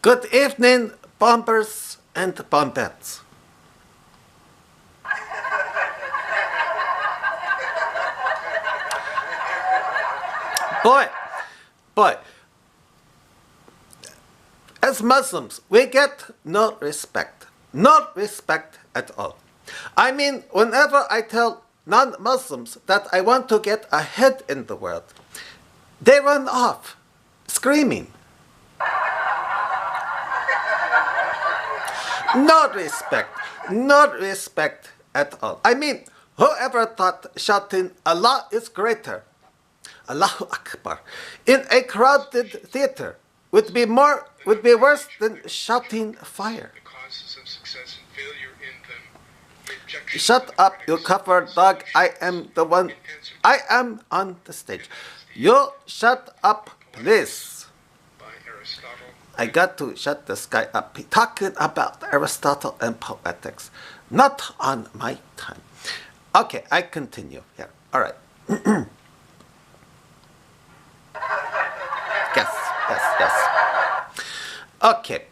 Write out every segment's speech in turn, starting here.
Good evening, bombers and bombettes. Boy, as Muslims, we get no respect. No respect at all. I mean, whenever I tell non-Muslims that I want to get ahead in the world, they run off, screaming. No respect at all. I mean, whoever thought shouting Allah is greater, Allahu Akbar, in a crowded theater would be worse than shouting fire. Shut up, you covered dog. I am the one. I am on the stage. You shut up, please. I got to shut this guy up. He's talking about Aristotle and poetics. Not on my time. Okay, I continue here. All right. Yes. Okay.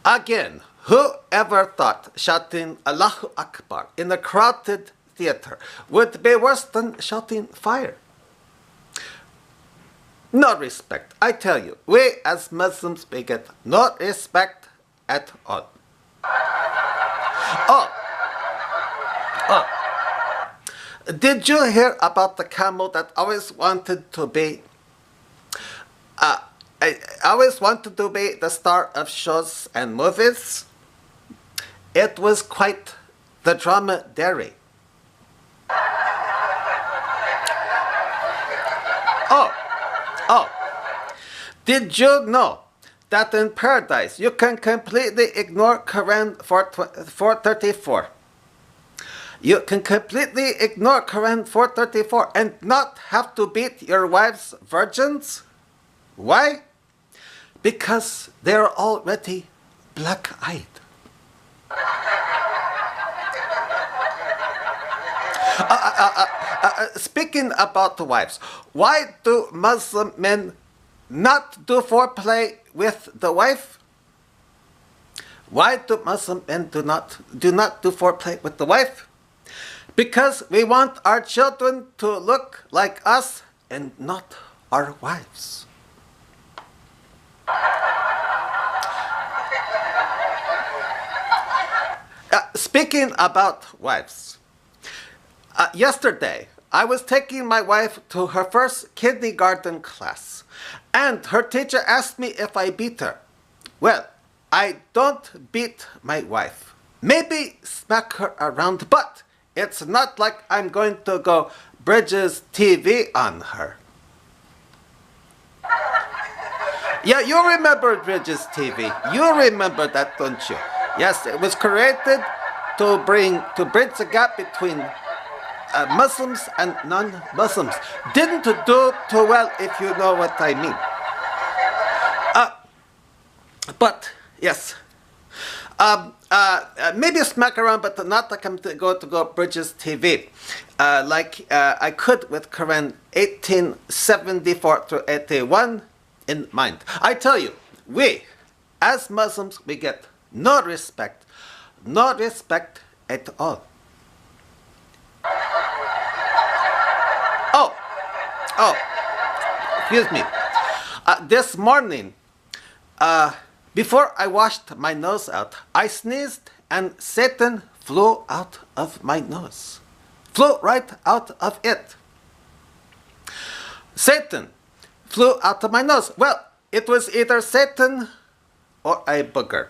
Again, whoever thought shouting Allahu Akbar in a crowded theater would be worse than shouting fire? No respect. I tell you, we as Muslims, we get no respect at all. Did you hear about the camel that always wanted to be I always wanted to be the star of shows and movies? It was quite the dromedary. Did you know that in paradise you can completely ignore Quran 434? You can completely ignore Quran 434 and not have to beat your wives virgins? Why? Because they're already black-eyed. Speaking about the wives, why do Muslim men not do foreplay with the wife? Why do Muslim men do not do foreplay with the wife? Because we want our children to look like us and not our wives. Speaking about wives, yesterday I was taking my wife to her first kindergarten class, and her teacher asked me if I beat her. Well, I don't beat my wife. Maybe smack her around, but it's not like I'm going to go Bridges TV on her. Yeah, you remember Bridges TV. You remember that, don't you? Yes, it was created to bridge the gap between Muslims and non-Muslims. Didn't do too well, if you know what I mean. But yes, maybe smack around, but not like I'm going to go Bridges TV, like I could with Quran 1874 through 81 in mind. I tell you, we as Muslims, we get no respect at all. Excuse me. This morning, before I washed my nose out, I sneezed and Satan flew out of my nose. Flew right out of it. Satan flew out of my nose. Well, it was either Satan or a booger.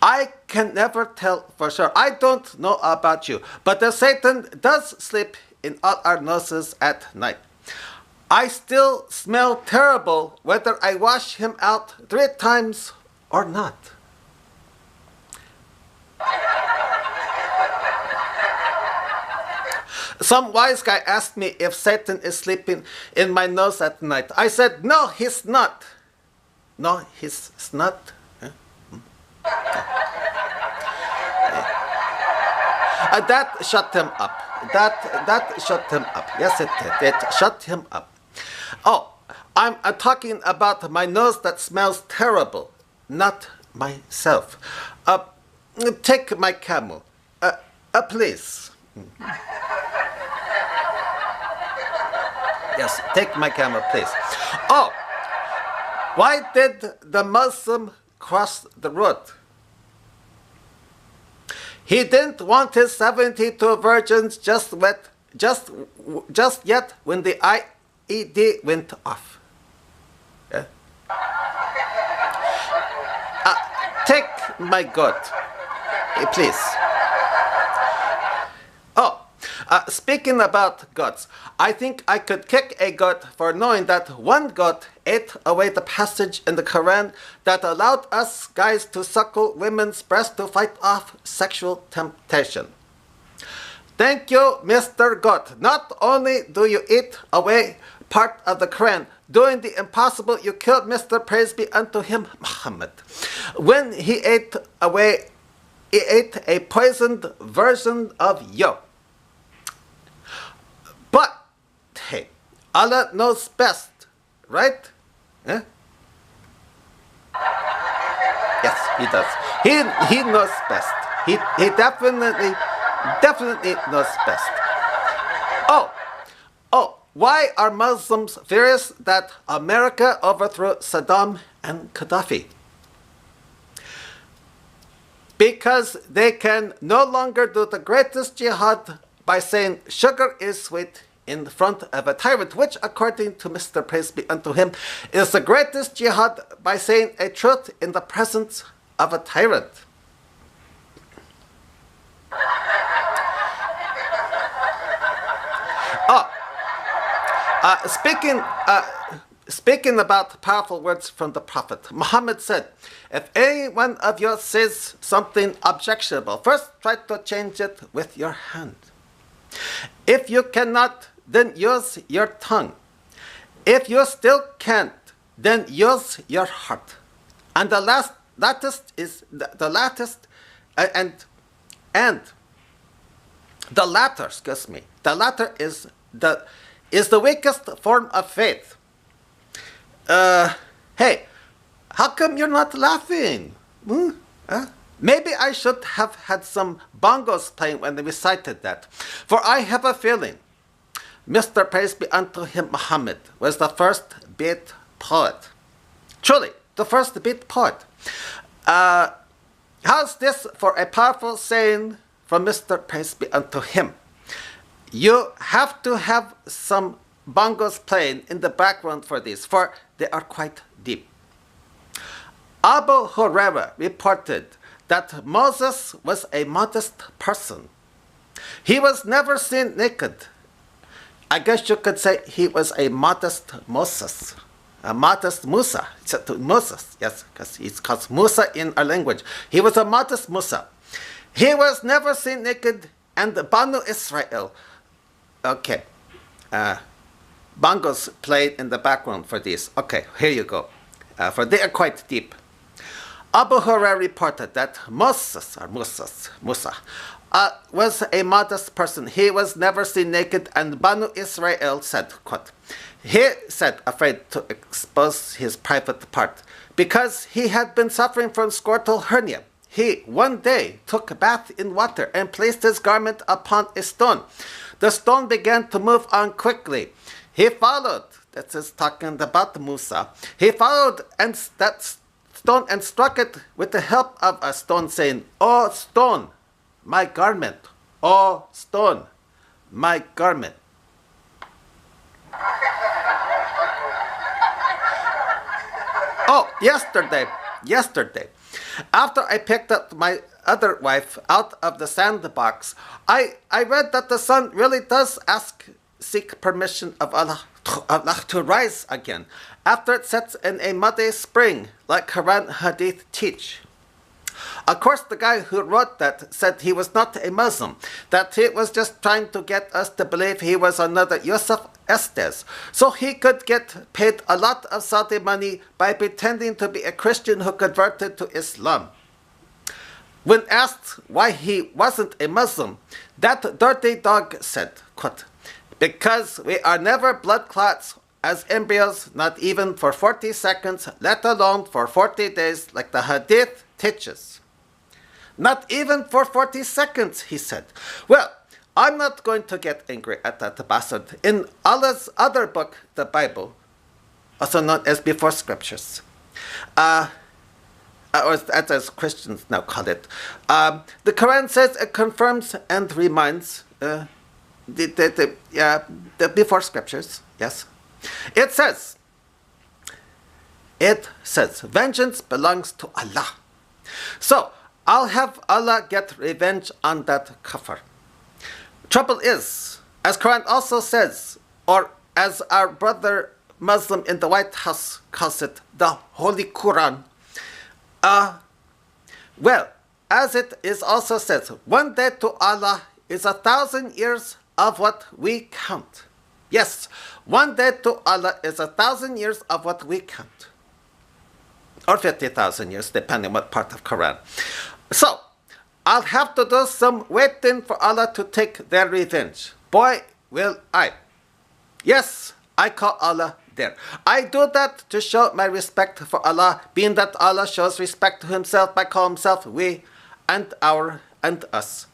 I can never tell for sure. I don't know about you, but the Satan does sleep in all our noses at night. I still smell terrible whether I wash him out 3 times or not. Some wise guy asked me if Satan is sleeping in my nose at night. I said, no, he's not. No, he's not. That shut him up. That shut him up. Yes, it did. It shut him up. Oh, I'm talking about my nose that smells terrible. not myself. Take my camel. Please. Yes, take my camel, please. Oh, why did the Muslim cross the road? He didn't want his 72 virgins just yet when the IED went off. Yeah? Take my goat, please. Oh, speaking about goats, I think I could kick a goat for knowing that one goat ate away the passage in the Quran that allowed us guys to suckle women's breasts to fight off sexual temptation. Thank you, Mr. Goat. Not only do you eat away part of the Quran, doing the impossible, you killed Mr. Praise be unto him, Muhammad. When he ate a poisoned version of you. But, hey, Allah knows best, right? Eh? Yes, he does. He knows best. He definitely knows best. Oh, why are Muslims furious that America overthrew Saddam and Gaddafi? Because they can no longer do the greatest jihad by saying sugar is sweet in front of a tyrant, which, according to Mr. Praise be unto him, is the greatest jihad by saying a truth in the presence of a tyrant. Speaking about powerful words from the Prophet, Muhammad said, if any one of you says something objectionable, first try to change it with your hand. If you cannot, then use your tongue. If you still can't, then use your heart. And the latest is the latter is the weakest form of faith. Hey, how come you're not laughing? Maybe I should have had some bongos playing when they recited that. For I have a feeling Mr. Praise be unto him, Muhammad, was the first beat poet. Truly, the first beat poet. How's this for a powerful saying from Mr. Praise be unto him? You have to have some bongos playing in the background for this, for they are quite deep. Abu Hurairah reported that Moses was a modest person. He was never seen naked. I guess you could say he was a modest Moses. A modest Musa. Moses, yes, because he's called Musa in our language. He was a modest Musa. He was never seen naked, and the Banu Israel. Okay. Bongos played in the background for this. Okay, here you go. For they are quite deep. Abu Hurairah reported that Musa, was a modest person. He was never seen naked, and Banu Israel said, quote, he said, afraid to expose his private part, because he had been suffering from scrotal hernia. He one day took a bath in water and placed his garment upon a stone. The stone began to move on quickly. He followed, that is talking about Musa, he followed that stone and struck it with the help of a stone, saying, "O stone, my garment. O stone, my garment." Oh, yesterday, after I picked up my other wife out of the sandbox, I read that the sun really does seek permission of Allah to rise again after it sets in a muddy spring, like Quran Hadith teach. Of course, the guy who wrote that said he was not a Muslim, that he was just trying to get us to believe he was another Yusuf Estes, so he could get paid a lot of Saudi money by pretending to be a Christian who converted to Islam. When asked why he wasn't a Muslim, that dirty dog said, quote, "Because we are never blood clots as embryos, not even for 40 seconds, let alone for 40 days, like the Hadith teaches. Not even for 40 seconds, he said. Well, I'm not going to get angry at that bastard. In Allah's other book, the Bible, also known as Before Scriptures, or as Christians now call it, the Quran says it confirms and reminds the Before Scriptures, yes. It says, vengeance belongs to Allah. So, I'll have Allah get revenge on that kafir. Trouble is, as Quran also says, or as our brother Muslim in the White House calls it, the Holy Quran, well, as it is also says, one day to Allah is 1,000 years of what we count. Yes, one day to Allah is 1,000 years of what we count. Or 50,000 years, depending on what part of Quran. So, I'll have to do some waiting for Allah to take their revenge. Boy, will I. Yes, I call Allah there. I do that to show my respect for Allah, being that Allah shows respect to himself by calling himself we and our and us.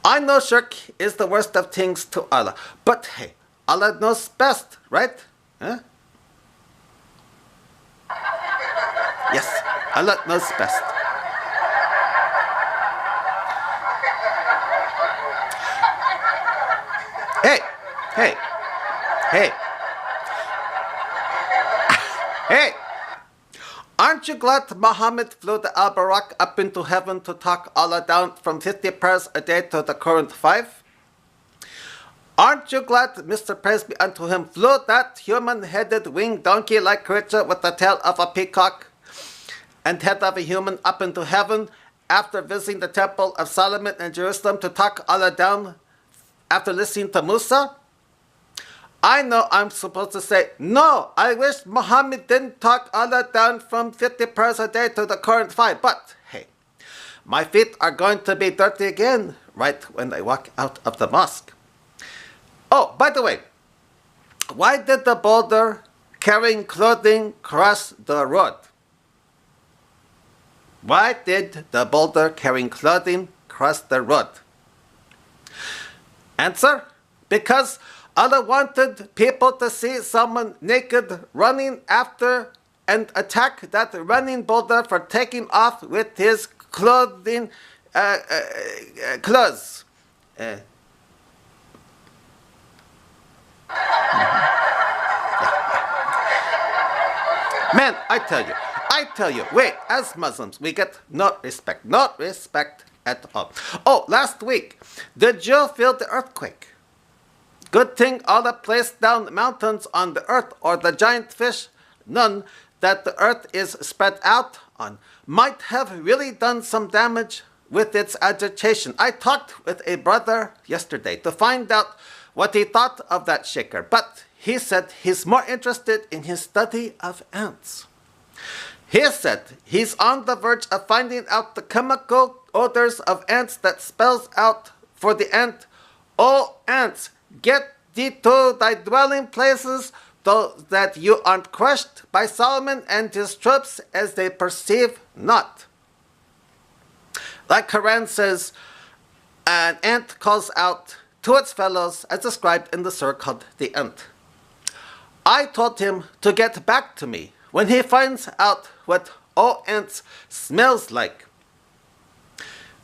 I know shirk is the worst of things to Allah, but hey, Allah knows best, right? Huh? Yes, Allah knows best. Hey, hey, hey, hey! Aren't you glad Muhammad flew the Al-Barak up into heaven to talk Allah down from 50 prayers a day to the current 5? Aren't you glad Mr. Praise be unto him flew that human-headed winged donkey-like creature with the tail of a peacock and head of a human up into heaven after visiting the temple of Solomon in Jerusalem to talk Allah down after listening to Musa? I know I'm supposed to say, no, I wish Muhammad didn't talk Allah down from 50 prayers a day to the current 5, but hey, my feet are going to be dirty again right when I walk out of the mosque. Oh, by the way, why did the boulder carrying clothing cross the road? Why did the boulder carrying clothing cross the road? Answer, because Allah wanted people to see someone naked running after and attack that running boulder for taking off with his clothing, clothes. Man, I tell you, we as Muslims, we get no respect at all. Oh, last week, did you feel the earthquake? Good thing Allah placed down mountains on the earth or the giant fish, none that the earth is spread out on, might have really done some damage with its agitation. I talked with a brother yesterday to find out what he thought of that shaker, but he said he's more interested in his study of ants. He said he's on the verge of finding out the chemical odors of ants that spells out for the ant, "Oh ants, get thee to thy dwelling places, so that you aren't crushed by Solomon and his troops as they perceive not." Like Quran says, an ant calls out to its fellows as described in the surah called the ant. I told him to get back to me when he finds out what "oh ants" smells like.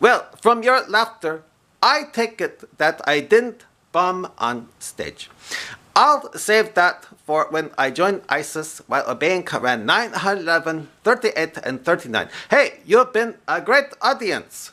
Well, from your laughter, I take it that I didn't bomb on stage. I'll save that for when I join ISIS while obeying Quran 911, 38, and 39. Hey, you've been a great audience.